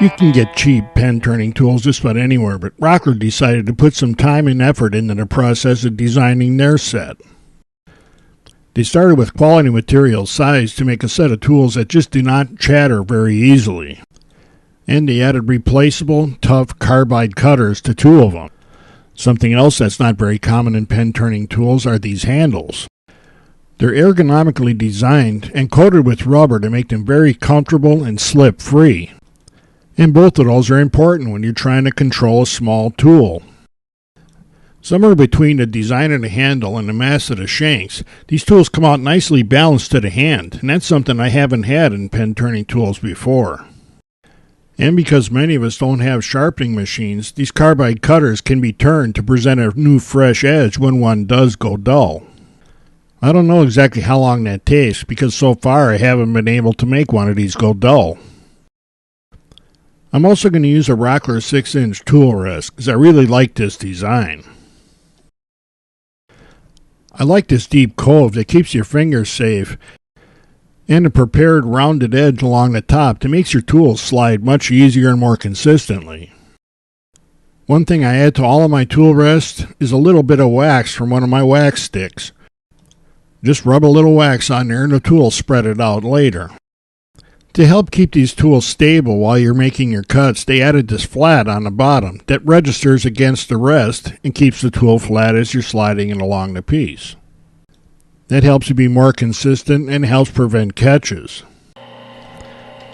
You can get cheap pen turning tools just about anywhere, but Rockler decided to put some time and effort into the process of designing their set. They started with quality materials sized to make a set of tools that just do not chatter very easily. And they added replaceable, tough carbide cutters to 2 of them. Something else that's not very common in pen turning tools are these handles. They're ergonomically designed and coated with rubber to make them very comfortable and slip-free. And both of those are important when you're trying to control a small tool. Somewhere between the design of the handle and the mass of the shanks, these tools come out nicely balanced to the hand, and that's something I haven't had in pen turning tools before. And because many of us don't have sharpening machines, these carbide cutters can be turned to present a new fresh edge when one does go dull. I don't know exactly how long that takes, because so far I haven't been able to make one of these go dull. I'm also going to use a Rockler 6-inch tool rest because I really like this design. I like this deep cove that keeps your fingers safe and a prepared rounded edge along the top that makes your tools slide much easier and more consistently. One thing I add to all of my tool rests is a little bit of wax from one of my wax sticks. Just rub a little wax on there and the tool will spread it out later. To help keep these tools stable while you're making your cuts, they added this flat on the bottom that registers against the rest and keeps the tool flat as you're sliding it along the piece. That helps you be more consistent and helps prevent catches.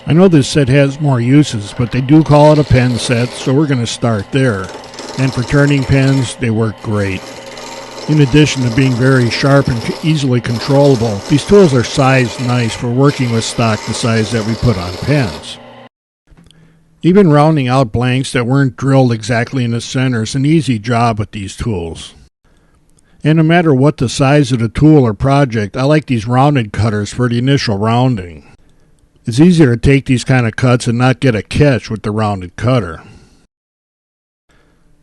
I know this set has more uses, but they do call it a pen set, so we're going to start there. And for turning pens, they work great. In addition to being very sharp and easily controllable, these tools are sized nice for working with stock the size that we put on pens. Even rounding out blanks that weren't drilled exactly in the center is an easy job with these tools. And no matter what the size of the tool or project, I like these rounded cutters for the initial rounding. It's easier to take these kind of cuts and not get a catch with the rounded cutter.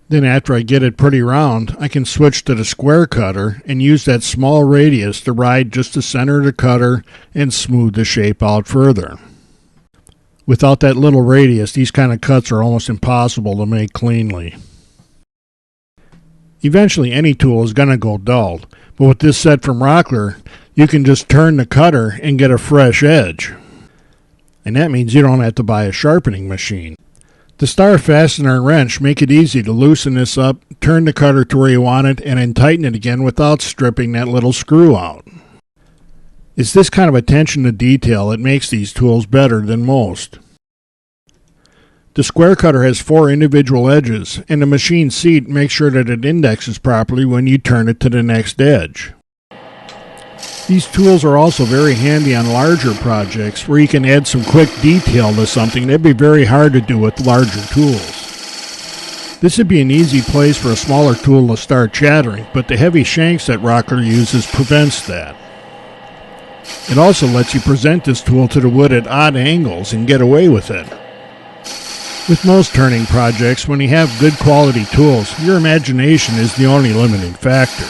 Then after I get it pretty round, I can switch to the square cutter and use that small radius to ride just the center of the cutter and smooth the shape out further. Without that little radius, these kind of cuts are almost impossible to make cleanly. Eventually any tool is going to go dull, but with this set from Rockler, you can just turn the cutter and get a fresh edge. And that means you don't have to buy a sharpening machine. The star fastener and wrench make it easy to loosen this up, turn the cutter to where you want it, and then tighten it again without stripping that little screw out. It's this kind of attention to detail that makes these tools better than most. The square cutter has 4 individual edges, and the machine seat makes sure that it indexes properly when you turn it to the next edge. These tools are also very handy on larger projects where you can add some quick detail to something that'd be very hard to do with larger tools. This would be an easy place for a smaller tool to start chattering, but the heavy shanks that Rockler uses prevents that. It also lets you present this tool to the wood at odd angles and get away with it. With most turning projects, when you have good quality tools, your imagination is the only limiting factor.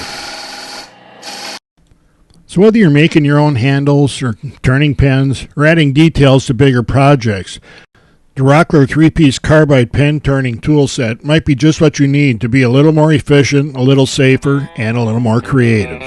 So whether you're making your own handles or turning pens or adding details to bigger projects, the Rockler 3-piece carbide pen turning tool set might be just what you need to be a little more efficient, a little safer, and a little more creative.